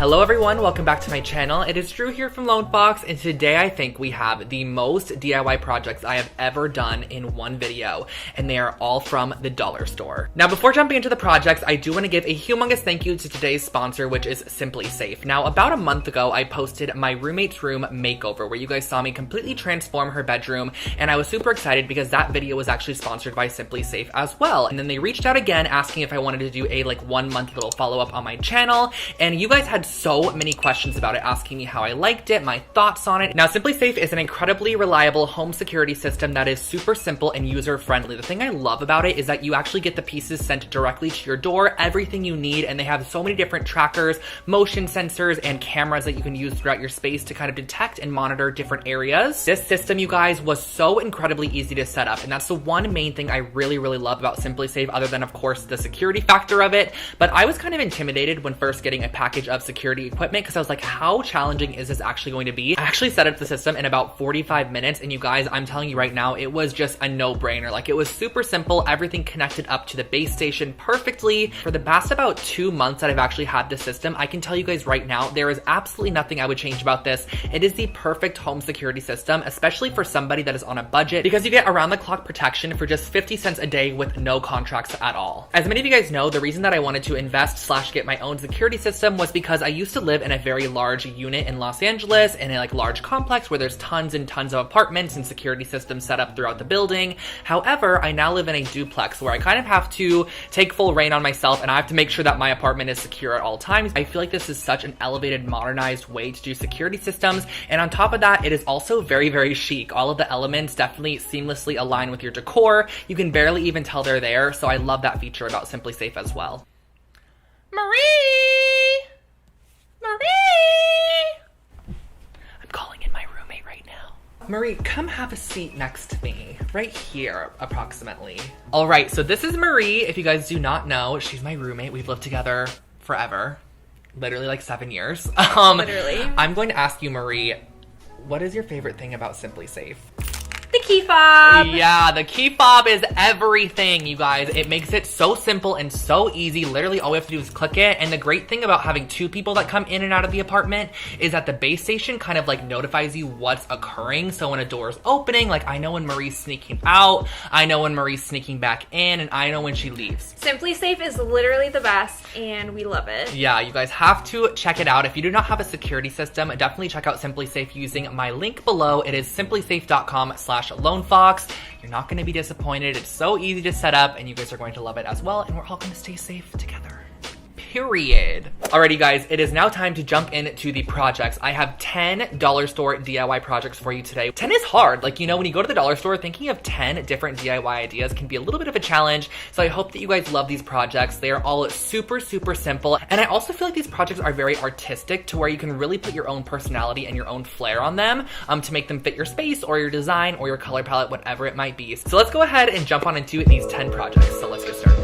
Hello everyone, welcome back to my channel. It is Drew here from Lone Fox, and today I think we have the most DIY projects I have ever done in one video, and they are all from the dollar store. Now before jumping into the projects, I do want to give a humongous thank you to today's sponsor, which is Simply Safe. Now about a month ago, I posted my roommate's room makeover, where you guys saw me completely transform her bedroom, and I was super excited because that video was actually sponsored by Simply Safe as well. And then they reached out again asking if I wanted to do a 1 month little follow-up on my channel, and you guys had so many questions about it, asking me how I liked it, my thoughts on it. Now, Simply Safe is an incredibly reliable home security system that is super simple and user-friendly. The thing I love about it is that you actually get the pieces sent directly to your door, everything you need, and they have so many different trackers, motion sensors, and cameras that you can use throughout your space to kind of detect and monitor different areas. This system, you guys, was so incredibly easy to set up, and that's the one main thing I really love about Simply Safe, other than, of course, the security factor of it. But I was kind of intimidated when first getting a package of security equipment because I was like, how challenging is this actually going to be? I actually set up the system in about 45 minutes, and you guys, I'm telling you right now, it was just a no-brainer. Like, it was super simple. Everything connected up to the base station perfectly. For the past about 2 months that I've actually had this system, I can tell you guys right now, there is absolutely nothing I would change about this. It is the perfect home security system, especially for somebody that is on a budget, because you get around-the-clock protection for just 50 cents a day with no contracts at all. As many of you guys know, the reason that I wanted to invest / get my own security system was because I used to live in a very large unit in Los Angeles, in a large complex where there's tons and tons of apartments and security systems set up throughout the building. However, I now live in a duplex where I kind of have to take full reign on myself, and I have to make sure that my apartment is secure at all times. I feel like this is such an elevated, modernized way to do security systems, and on top of that, it is also very chic. All of the elements definitely seamlessly align with your decor. You can barely even tell they're there, so I love that feature about Simply Safe as well. Marie! I'm calling in my roommate right now. Marie, come have a seat next to me. Right here, approximately. All right, so this is Marie. If you guys do not know, she's my roommate. We've lived together forever. Literally 7 years. Literally. I'm going to ask you, Marie, what is your favorite thing about Simply Safe? The key fob. Yeah, the key fob is everything, you guys. It makes it so simple and so easy. Literally, all we have to do is click it. And the great thing about having 2 people that come in and out of the apartment is that the base station kind of notifies you what's occurring. So when a door is opening, I know when Marie's sneaking out, I know when Marie's sneaking back in, and I know when she leaves. Simply Safe is literally the best, and we love it. Yeah, you guys have to check it out. If you do not have a security system, definitely check out Simply Safe using my link below. It is simplysafe.com/LoneFox. You're not going to be disappointed. It's so easy to set up, and you guys are going to love it as well, and we're all going to stay safe together. Period. Alrighty guys, it is now time to jump into the projects. I have 10 dollar store DIY projects for you today. 10 is hard. When you go to the dollar store, thinking of 10 different DIY ideas can be a little bit of a challenge. So I hope that you guys love these projects. They are all super simple. And I also feel like these projects are very artistic, to where you can really put your own personality and your own flair on them to make them fit your space or your design or your color palette, whatever it might be. So let's go ahead and jump on into these 10 projects. So let's get started.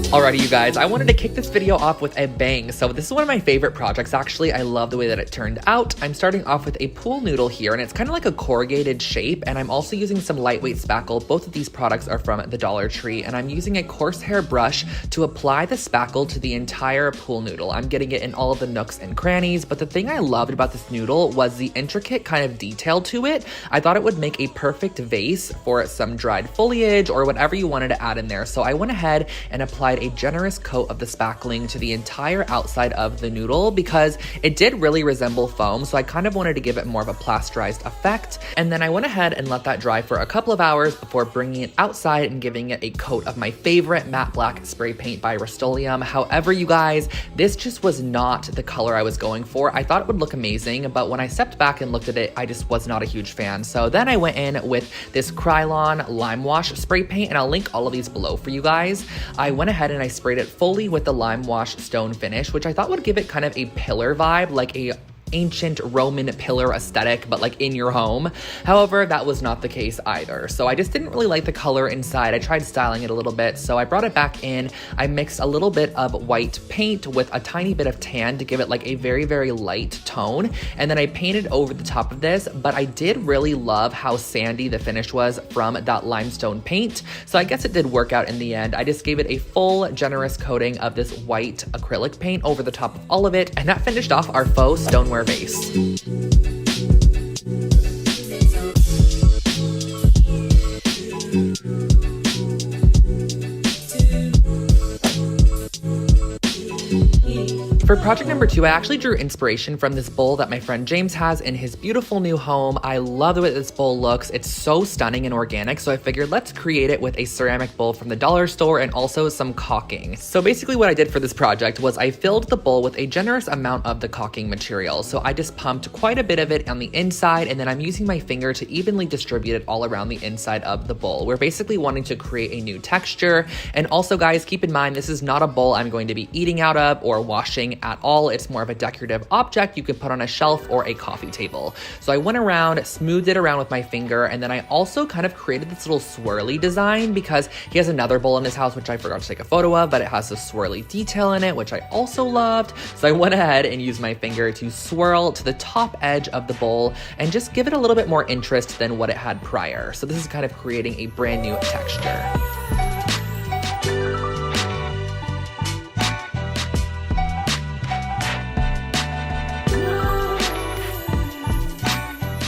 Alrighty, you guys, I wanted to kick this video off with a bang. So this is one of my favorite projects, actually. I love the way that it turned out. I'm starting off with a pool noodle here, and it's kind of like a corrugated shape, and I'm also using some lightweight spackle. Both of these products are from the Dollar Tree, and I'm using a coarse hair brush to apply the spackle to the entire pool noodle. I'm getting it in all of the nooks and crannies, but the thing I loved about this noodle was the intricate kind of detail to it. I thought it would make a perfect vase for some dried foliage or whatever you wanted to add in there. So I went ahead and applied a generous coat of the spackling to the entire outside of the noodle because it did really resemble foam, so I kind of wanted to give it more of a plasterized effect. And then I went ahead and let that dry for a couple of hours before bringing it outside and giving it a coat of my favorite matte black spray paint by Rust-Oleum. However, you guys, this just was not the color I was going for. I thought it would look amazing, but when I stepped back and looked at it, I just was not a huge fan. So then I went in with this Krylon Lime Wash spray paint, and I'll link all of these below for you guys. I went ahead and I sprayed it fully with the Lime Wash stone finish, which I thought would give it kind of a pillar vibe, like a ancient Roman pillar aesthetic, but like in your home. However, that was not the case either. So I just didn't really like the color inside. I tried styling it a little bit, so I brought it back in. I mixed a little bit of white paint with a tiny bit of tan to give it like a very, very light tone. And then I painted over the top of this, but I did really love how sandy the finish was from that limestone paint. So I guess it did work out in the end. I just gave it a full, generous coating of this white acrylic paint over the top of all of it, and that finished off our faux stoneware vase. For project number 2, I actually drew inspiration from this bowl that my friend James has in his beautiful new home. I love the way this bowl looks. It's so stunning and organic, so I figured let's create it with a ceramic bowl from the dollar store and also some caulking. So basically what I did for this project was I filled the bowl with a generous amount of the caulking material. So I just pumped quite a bit of it on the inside, and then I'm using my finger to evenly distribute it all around the inside of the bowl. We're basically wanting to create a new texture. And also, guys, keep in mind, this is not a bowl I'm going to be eating out of or washing at all. It's more of a decorative object you can put on a shelf or a coffee table. So I went around, smoothed it around with my finger, and then I also kind of created this little swirly design because he has another bowl in his house, which I forgot to take a photo of, but it has a swirly detail in it, which I also loved. So I went ahead and used my finger to swirl to the top edge of the bowl and just give it a little bit more interest than what it had prior. So this is kind of creating a brand new texture.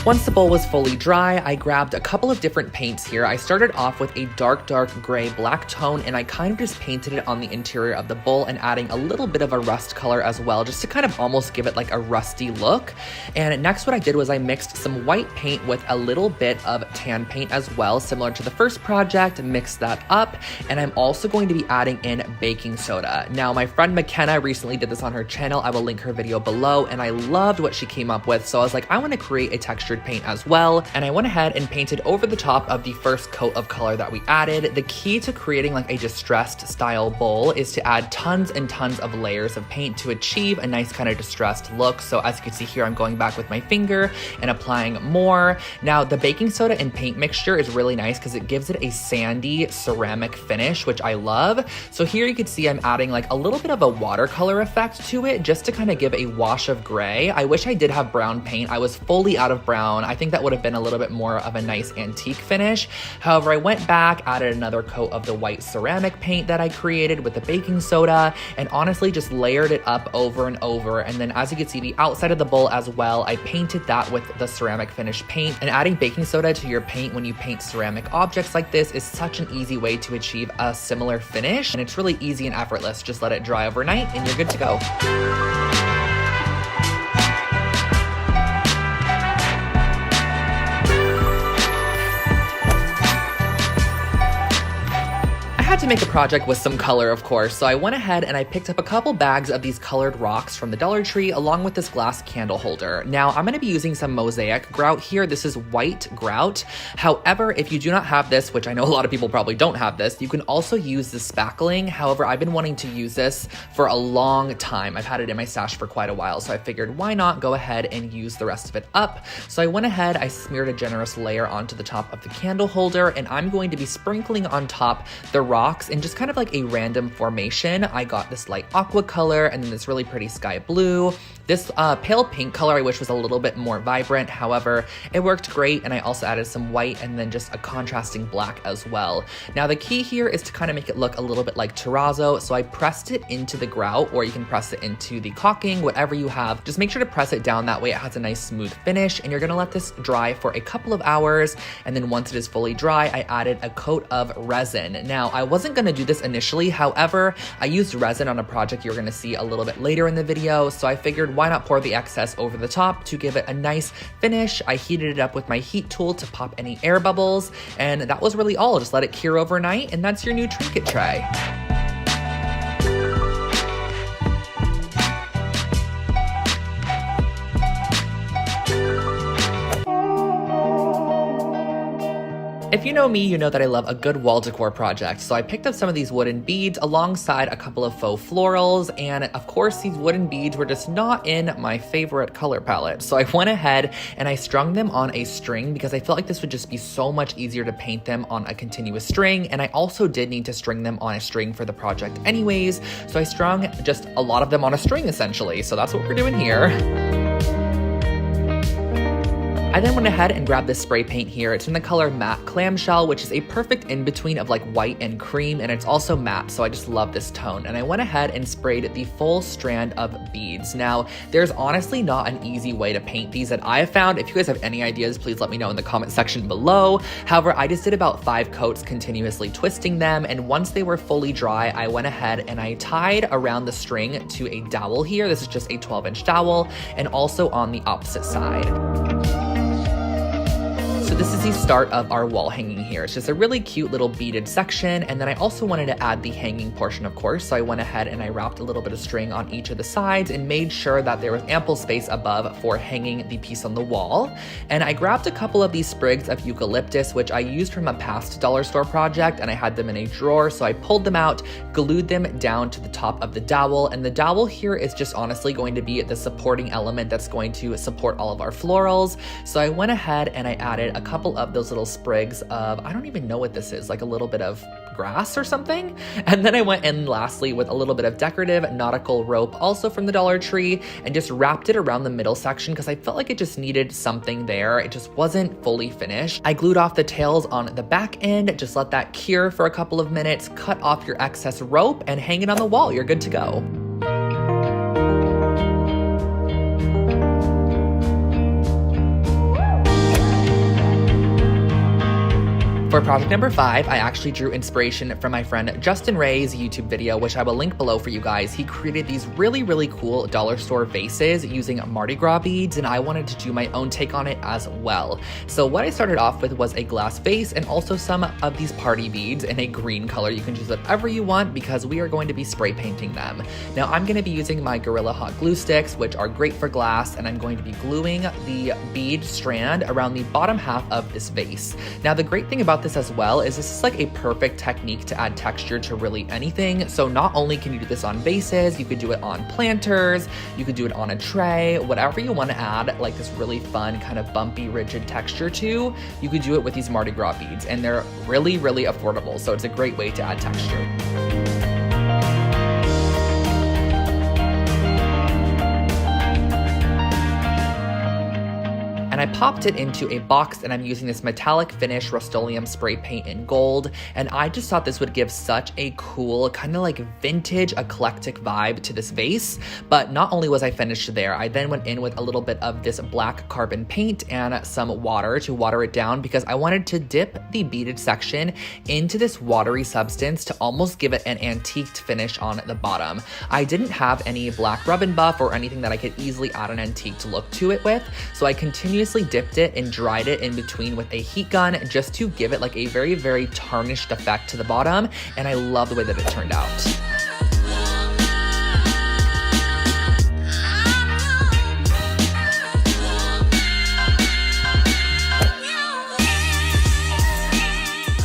Once the bowl was fully dry, I grabbed a couple of different paints here. I started off with a dark gray black tone, and I kind of just painted it on the interior of the bowl and adding a little bit of a rust color as well, just to kind of almost give it like a rusty look. And next what I did was I mixed some white paint with a little bit of tan paint as well, similar to the first project, mixed that up. And I'm also going to be adding in baking soda. Now, my friend McKenna recently did this on her channel. I will link her video below, and I loved what she came up with. So I was like, I want to create a textured paint as well, and I went ahead and painted over the top of the first coat of color that we added. The key to creating like a distressed style bowl is to add tons and tons of layers of paint to achieve a nice kind of distressed look. So as you can see here, I'm going back with my finger and applying more. Now the baking soda and paint mixture is really nice because it gives it a sandy ceramic finish, which I love. So here you can see I'm adding like a little bit of a watercolor effect to it just to kind of give a wash of gray. I wish I did have brown paint. I was fully out of brown. I think that would have been a little bit more of a nice antique finish. However, I went back, added another coat of the white ceramic paint that I created with the baking soda, and honestly just layered it up over and over. And then as you can see, the outside of the bowl as well, I painted that with the ceramic finish paint. And adding baking soda to your paint when you paint ceramic objects like this is such an easy way to achieve a similar finish. And it's really easy and effortless. Just let it dry overnight and you're good to go. To make a project with some color, of course, so I went ahead and I picked up a couple bags of these colored rocks from the Dollar Tree along with this glass candle holder. Now I'm going to be using some mosaic grout here. This is white grout. However, if you do not have this, which I know a lot of people probably don't have this, you can also use the spackling. However, I've been wanting to use this for a long time. I've had it in my stash for quite a while, so I figured why not go ahead and use the rest of it up. So I went ahead, I smeared a generous layer onto the top of the candle holder, and I'm going to be sprinkling on top the rocks in just kind of like a random formation. I got this light aqua color and then this really pretty sky blue. This pale pink color I wish was a little bit more vibrant. However, it worked great, and I also added some white and then just a contrasting black as well. Now the key here is to kind of make it look a little bit like terrazzo. So I pressed it into the grout, or you can press it into the caulking, whatever you have. Just make sure to press it down, that way it has a nice smooth finish. And you're gonna let this dry for a couple of hours, and then once it is fully dry, I added a coat of resin. Now I wasn't gonna do this initially, however, I used resin on a project you're gonna see a little bit later in the video, so I figured why not pour the excess over the top to give it a nice finish. I heated it up with my heat tool to pop any air bubbles, and that was really all. Just let it cure overnight, and that's your new trinket tray. If you know me, you know that I love a good wall decor project, so I picked up some of these wooden beads alongside a couple of faux florals, and of course these wooden beads were just not in my favorite color palette. So I went ahead and I strung them on a string because I felt like this would just be so much easier to paint them on a continuous string, and I also did need to string them on a string for the project anyways, so I strung just a lot of them on a string essentially, so that's what we're doing here. I then went ahead and grabbed this spray paint here. It's in the color Matte Clamshell, which is a perfect in-between of like white and cream, and it's also matte, so I just love this tone. And I went ahead and sprayed the full strand of beads. Now, there's honestly not an easy way to paint these that I have found. If you guys have any ideas, please let me know in the comment section below. However, I just did about 5 coats continuously twisting them, and once they were fully dry, I went ahead and I tied around the string to a dowel here. This is just a 12-inch dowel, and also on the opposite side. So this is the start of our wall hanging here. It's just a really cute little beaded section, and then I also wanted to add the hanging portion, of course, so I went ahead and I wrapped a little bit of string on each of the sides and made sure that there was ample space above for hanging the piece on the wall. And I grabbed a couple of these sprigs of eucalyptus, which I used from a past dollar store project, and I had them in a drawer, so I pulled them out, glued them down to the top of the dowel, and the dowel here is just honestly going to be the supporting element that's going to support all of our florals. So I went ahead and I added a couple of those little sprigs of, I don't even know what this is, like a little bit of grass or something. And then I went in lastly with a little bit of decorative nautical rope, also from the Dollar Tree, and just wrapped it around the middle section because I felt like it just needed something there. It just wasn't fully finished. I glued off the tails on the back end, just let that cure for a couple of minutes, cut off your excess rope, and hang it on the wall. You're good to go. For project number 5, I actually drew inspiration from my friend Justin Ray's YouTube video, which I will link below for you guys. He created these really cool dollar store vases using Mardi Gras beads, and I wanted to do my own take on it as well. So what I started off with was a glass vase and also some of these party beads in a green color. You can choose whatever you want because we are going to be spray painting them. Now I'm going to be using my Gorilla Hot glue sticks, which are great for glass, and I'm going to be gluing the bead strand around the bottom half of this vase. Now the great thing about this as well is this is like a perfect technique to add texture to really anything. So not only can you do this on vases, you could do it on planters, you could do it on a tray, whatever you want to add like this really fun kind of bumpy rigid texture to, you could do it with these Mardi Gras beads, and they're really affordable, so it's a great way to add texture. And I popped it into a box, and I'm using this metallic finish Rust-Oleum spray paint in gold, and I just thought this would give such a cool kind of like vintage eclectic vibe to this vase. But not only was I finished there, I then went in with a little bit of this black carbon paint and some water to water it down because I wanted to dip the beaded section into this watery substance to almost give it an antiqued finish on the bottom. I didn't have any black rub and buff or anything that I could easily add an antique look to it with, so I continuously dipped it and dried it in between with a heat gun just to give it like a very tarnished effect to the bottom, and I love the way that it turned out.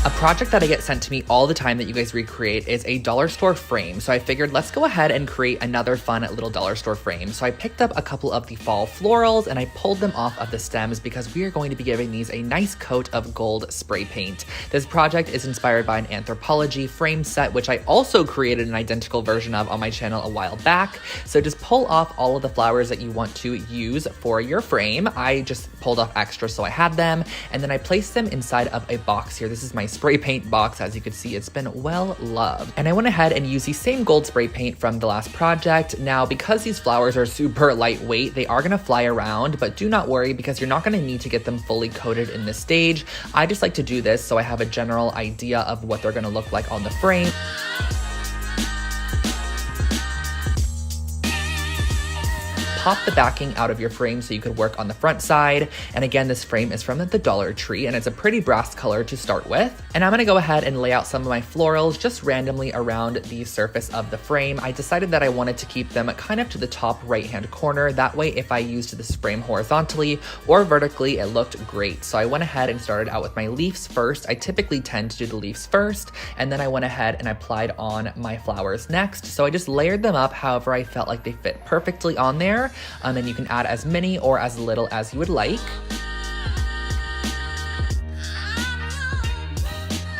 A project that I get sent to me all the time that you guys recreate is a dollar store frame. So I figured let's go ahead and create another fun little dollar store frame. So I picked up a couple of the fall florals and I pulled them off of the stems because we are going to be giving these a nice coat of gold spray paint. This project is inspired by an Anthropologie frame set, which I also created an identical version of on my channel a while back. So just pull off all of the flowers that you want to use for your frame. I just pulled off extra so I had them, and then I placed them inside of a box here. This is my spray paint box. As you can see, it's been well loved. And I went ahead and used the same gold spray paint from the last project. Now, because these flowers are super lightweight, they are gonna fly around, but do not worry because you're not gonna need to get them fully coated in this stage. I just like to do this so I have a general idea of what they're gonna look like on the frame. pop the backing out of your frame so you could work on the front side. And again, this frame is from the Dollar Tree and it's a pretty brass color to start with. And I'm gonna go ahead and lay out some of my florals just randomly around the surface of the frame. I decided that I wanted to keep them kind of to the top right-hand corner. That way, if I used this frame horizontally or vertically, it looked great. So I went ahead and started out with my leaves first. I typically tend to do the leaves first, and then I went ahead and applied on my flowers next. So I just layered them up however I felt like they fit perfectly on there. And you can add as many or as little as you would like.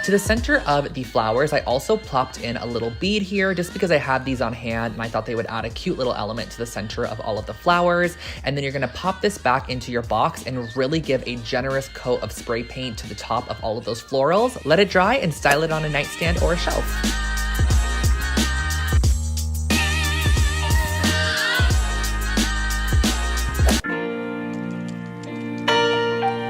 To the center of the flowers, I also plopped in a little bead here just because I had these on hand and I thought they would add a cute little element to the center of all of the flowers. And then you're gonna pop this back into your box and really give a generous coat of spray paint to the top of all of those florals. Let it dry and style it on a nightstand or a shelf.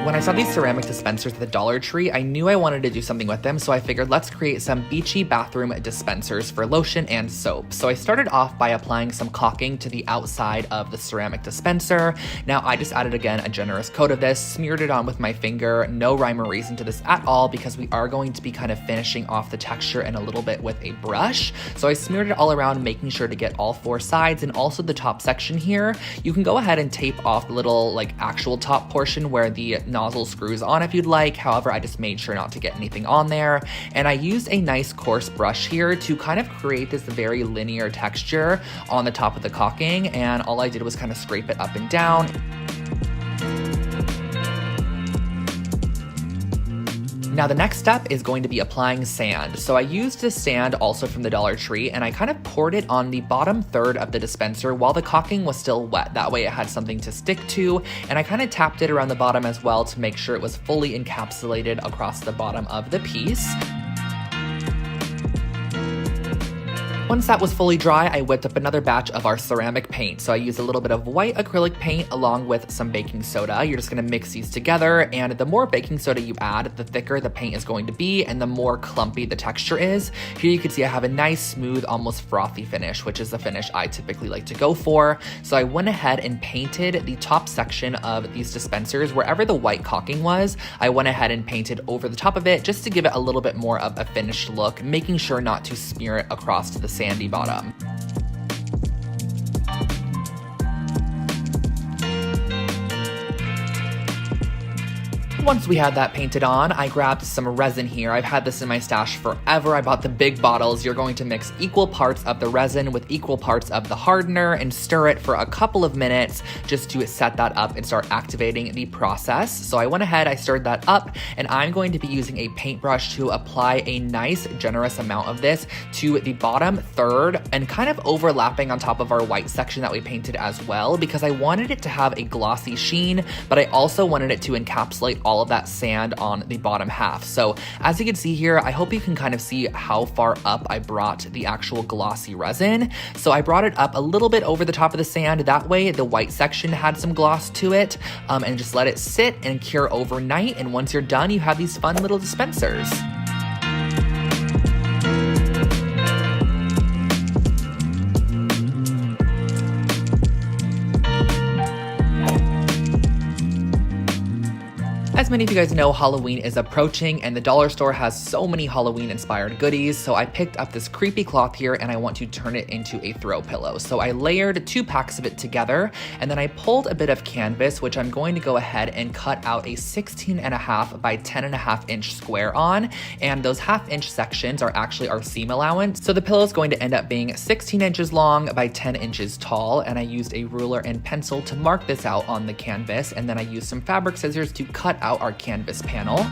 When I saw these ceramic dispensers at the Dollar Tree, I knew I wanted to do something with them, so I figured let's create some beachy bathroom dispensers for lotion and soap. So I started off by applying some caulking to the outside of the ceramic dispenser. Now I just added again a generous coat of this, smeared it on with my finger, no rhyme or reason to this at all because we are going to be kind of finishing off the texture and a little bit with a brush. So I smeared it all around, making sure to get all four sides and also the top section here. You can go ahead and tape off the little like actual top portion where the nozzle screws on if you'd like. However, I just made sure not to get anything on there. And I used a nice coarse brush here to kind of create this very linear texture on the top of the caulking. And all I did was kind of scrape it up and down. Now the next step is going to be applying sand. So I used this sand also from the Dollar Tree and I kind of poured it on the bottom third of the dispenser while the caulking was still wet. That way it had something to stick to, and I kind of tapped it around the bottom as well to make sure it was fully encapsulated across the bottom of the piece. Once that was fully dry, I whipped up another batch of our ceramic paint. So I used a little bit of white acrylic paint along with some baking soda. You're just gonna mix these together, and the more baking soda you add, the thicker the paint is going to be and the more clumpy the texture is. Here you can see I have a nice, smooth, almost frothy finish, which is the finish I typically like to go for. So I went ahead and painted the top section of these dispensers. Wherever the white caulking was, I went ahead and painted over the top of it just to give it a little bit more of a finished look, making sure not to smear it across to the sandy bottom. Once we had that painted on, I grabbed some resin here. I've had this in my stash forever. I bought the big bottles. You're going to mix equal parts of the resin with equal parts of the hardener and stir it for a couple of minutes just to set that up and start activating the process. So I went ahead, I stirred that up, and I'm going to be using a paintbrush to apply a nice, generous amount of this to the bottom third and kind of overlapping on top of our white section that we painted as well, because I wanted it to have a glossy sheen, but I also wanted it to encapsulate all of that sand on the bottom half. So as you can see here, I hope you can kind of see how far up I brought the actual glossy resin. So I brought it up a little bit over the top of the sand. That way the white section had some gloss to it, and just let it sit and cure overnight. And once you're done, you have these fun little dispensers. As many of you guys know, Halloween is approaching and the dollar store has so many Halloween inspired goodies. So I picked up this creepy cloth here and I want to turn it into a throw pillow. So I layered 2 packs of it together, and then I pulled a bit of canvas, which I'm going to go ahead and cut out a 16.5 by 10.5 inch square on. And those 1/2 inch sections are actually our seam allowance. So the pillow is going to end up being 16 inches long by 10 inches tall. And I used a ruler and pencil to mark this out on the canvas. And then I used some fabric scissors to cut out our canvas panel.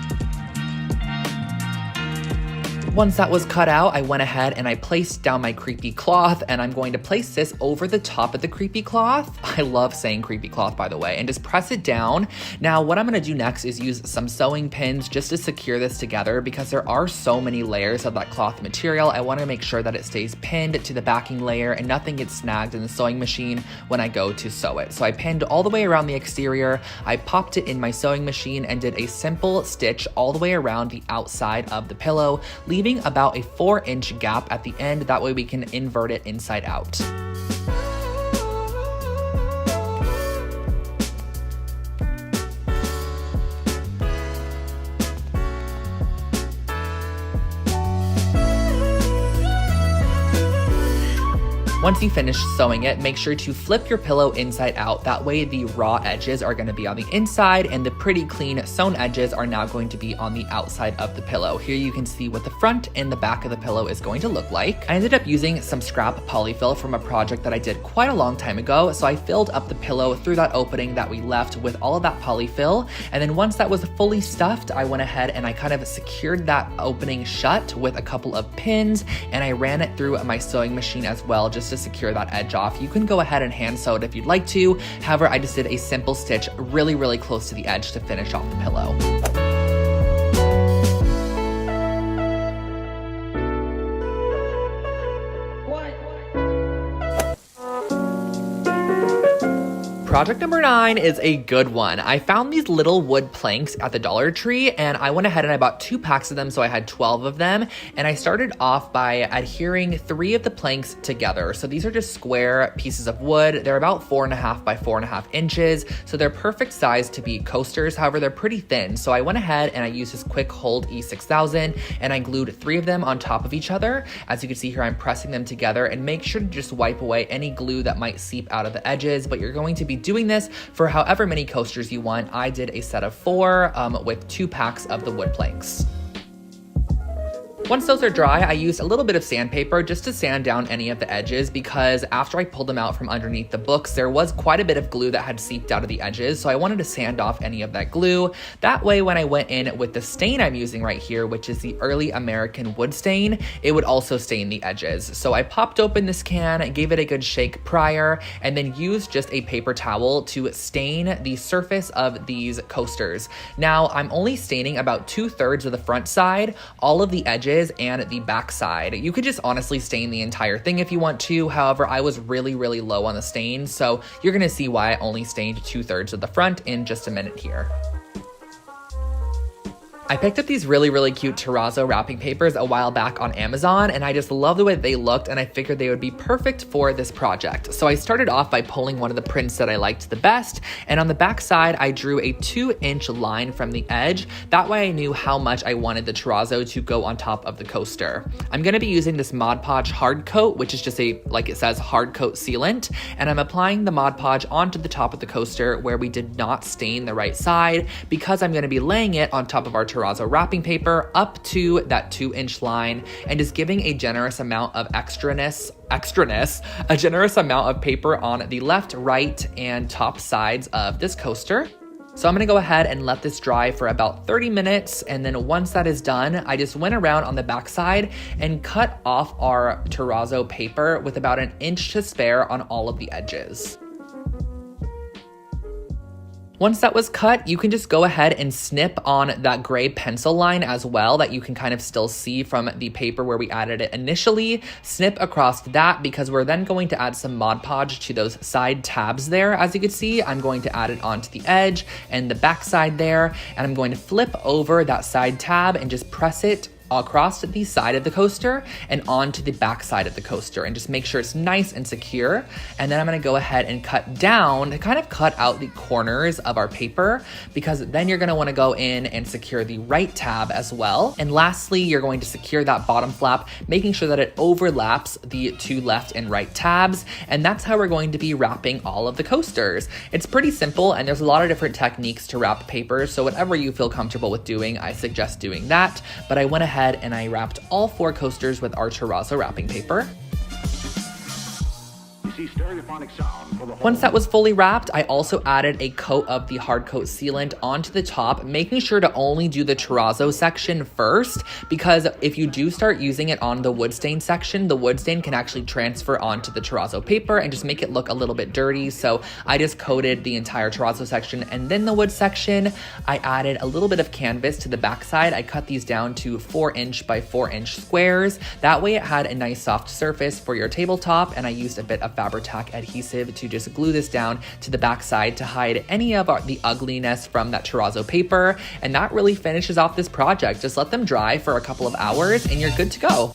Once that was cut out, I went ahead and I placed down my creepy cloth, and I'm going to place this over the top of the creepy cloth. I love saying creepy cloth, by the way, and just press it down. Now, what I'm gonna do next is use some sewing pins just to secure this together, because there are so many layers of that cloth material. I wanna make sure that it stays pinned to the backing layer and nothing gets snagged in the sewing machine when I go to sew it. So I pinned all the way around the exterior, I popped it in my sewing machine and did a simple stitch all the way around the outside of the pillow, leaving about a 4-inch gap at the end. That way we can invert it inside out. Once you finish sewing it, make sure to flip your pillow inside out. That way the raw edges are going to be on the inside and the pretty clean sewn edges are now going to be on the outside of the pillow. Here you can see what the front and the back of the pillow is going to look like. I ended up using some scrap polyfill from a project that I did quite a long time ago, so I filled up the pillow through that opening that we left with all of that polyfill, and then once that was fully stuffed, I went ahead and I kind of secured that opening shut with a couple of pins, and I ran it through my sewing machine as well just to secure that edge off. You can go ahead and hand sew it if you'd like to. However, I just did a simple stitch really close to the edge to finish off the pillow. Project number 9 is a good one. I found these little wood planks at the Dollar Tree, and I went ahead and I bought 2 packs of them, so I had 12 of them. And I started off by adhering 3 of the planks together. So these are just square pieces of wood. They're about 4.5 by 4.5 inches, so they're perfect size to be coasters. However, they're pretty thin. So I went ahead and I used this Quick Hold E6000, and I glued 3 of them on top of each other. As you can see here, I'm pressing them together, and make sure to just wipe away any glue that might seep out of the edges, but you're going to be doing this for however many coasters you want. I did a set of 4 with 2 packs of the wood planks. Once those are dry, I used a little bit of sandpaper just to sand down any of the edges, because after I pulled them out from underneath the books, there was quite a bit of glue that had seeped out of the edges, so I wanted to sand off any of that glue. That way, when I went in with the stain I'm using right here, which is the Early American Wood Stain, it would also stain the edges. So I popped open this can, gave it a good shake prior, and then used just a paper towel to stain the surface of these coasters. Now, I'm only staining about 2/3 of the front side, all of the edges, and the back side. You could just honestly stain the entire thing if you want to. However, I was really low on the stain, so you're gonna see why I only stained 2/3 of the front in just a minute here. I picked up these really cute terrazzo wrapping papers a while back on Amazon, and I just love the way they looked, and I figured they would be perfect for this project. So I started off by pulling one of the prints that I liked the best, and on the back side, I drew a 2-inch line from the edge. That way I knew how much I wanted the terrazzo to go on top of the coaster. I'm gonna be using this Mod Podge hard coat, which is just a, like it says, hard coat sealant, and I'm applying the Mod Podge onto the top of the coaster where we did not stain the right side, because I'm gonna be laying it on top of our terrazzo wrapping paper up to that 2-inch line, and just giving a generous amount of extraness, a generous amount of paper on the left, right, and top sides of this coaster. So I'm gonna go ahead and let this dry for about 30 minutes, and then once that is done, I just went around on the backside and cut off our terrazzo paper with about 1 inch to spare on all of the edges. Once that was cut, you can just go ahead and snip on that gray pencil line as well that you can kind of still see from the paper where we added it initially. Snip across that, because we're then going to add some Mod Podge to those side tabs there. As you can see, I'm going to add it onto the edge and the back side there, and I'm going to flip over that side tab and just press it across the side of the coaster and onto the back side of the coaster, and just make sure it's nice and secure. And then I'm gonna go ahead and cut down to kind of cut out the corners of our paper, because then you're gonna wanna go in and secure the right tab as well. And lastly, you're going to secure that bottom flap, making sure that it overlaps the 2 left and right tabs. And that's how we're going to be wrapping all of the coasters. It's pretty simple, and there's a lot of different techniques to wrap paper, so whatever you feel comfortable with doing, I suggest doing that. But I went ahead and I wrapped all 4 coasters with our terrazzo wrapping paper. Once that was fully wrapped, I also added a coat of the hard coat sealant onto the top, making sure to only do the terrazzo section first, because if you do start using it on the wood stain section, the wood stain can actually transfer onto the terrazzo paper and just make it look a little bit dirty. So I just coated the entire terrazzo section, and then the wood section, I added a little bit of canvas to the backside. I cut these down to 4-inch by 4-inch squares. That way it had a nice soft surface for your tabletop, and I used a bit of Fabri-Tac adhesive to just glue this down to the backside to hide any of the ugliness from that terrazzo paper. And that really finishes off this project. Just let them dry for a couple of hours and you're good to go.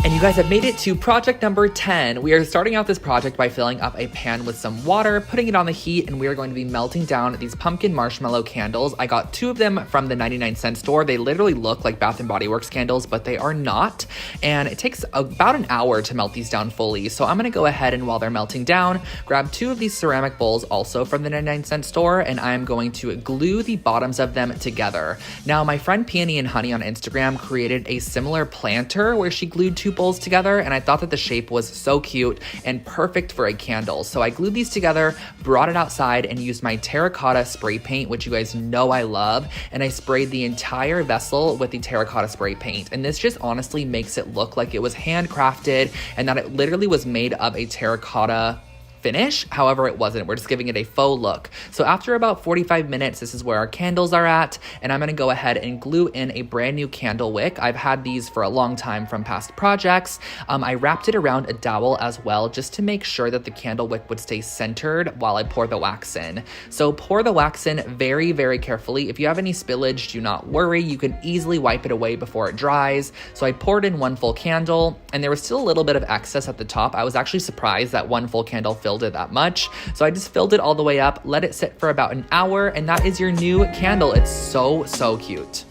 And you guys have made it to project number 10. We are starting out this project by filling up a pan with some water, putting it on the heat, and we are going to be melting down these pumpkin marshmallow candles. I got 2 of them from the 99-cent store. They literally look like Bath & Body Works candles, but they are not. And it takes about an hour to melt these down fully. So I'm gonna go ahead and while they're melting down, grab 2 of these ceramic bowls also from the 99-cent store, and I'm going to glue the bottoms of them together. Now, my friend Peony and Honey on Instagram created a similar planter where she glued 2 bowls together, and I thought that the shape was so cute and perfect for a candle. So I glued these together, brought it outside, and used my terracotta spray paint, which you guys know I love, and I sprayed the entire vessel with the terracotta spray paint. And this just honestly makes it look like it was handcrafted and that it literally was made of a terracotta finish. However, it wasn't. We're just giving it a faux look. So after about 45 minutes, this is where our candles are at, and I'm gonna go ahead and glue in a brand new candle wick. I've had these for a long time from past projects. I wrapped it around a dowel as well, just to make sure that the candle wick would stay centered while I pour the wax in. So pour the wax in very, very carefully. If you have any spillage, do not worry. You can easily wipe it away before it dries. So I poured in 1 full candle, and there was still a little bit of excess at the top. I was actually surprised that 1 full candle filled it that much. So I just filled it all the way up, let it sit for about an hour, and that is your new candle. It's so, so cute.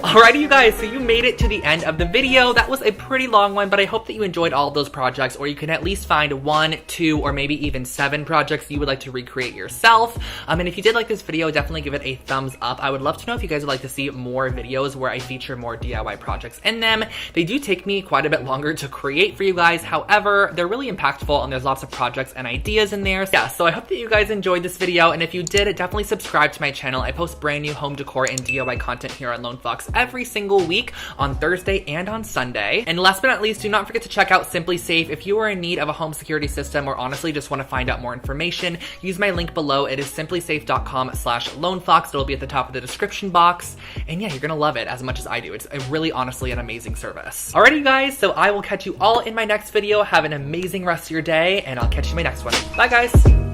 Alrighty, you guys, so you made it to the end of the video. That was a pretty long one, but I hope that you enjoyed all of those projects, or you can at least find 1, 2, or maybe even 7 projects you would like to recreate yourself. And if you did like this video, definitely give it a thumbs up. I would love to know if you guys would like to see more videos where I feature more DIY projects in them. They do take me quite a bit longer to create for you guys. However, they're really impactful and there's lots of projects and ideas in there. Yeah, so I hope that you guys enjoyed this video, and if you did, definitely subscribe to my channel. I post brand new home decor and DIY content here on Lone Fox every single week on Thursday and on Sunday. And last but not least, do not forget to check out Simply Safe. If you are in need of a home security system or honestly just want to find out more information, use my link below. It is simplysafe.com/lonefox. It'll be at the top of the description box. And yeah, you're gonna love it as much as I do. It's a really honestly an amazing service. Alrighty, you guys, so I will catch you all in my next video. Have an amazing rest of your day, and I'll catch you in my next one. Bye, guys.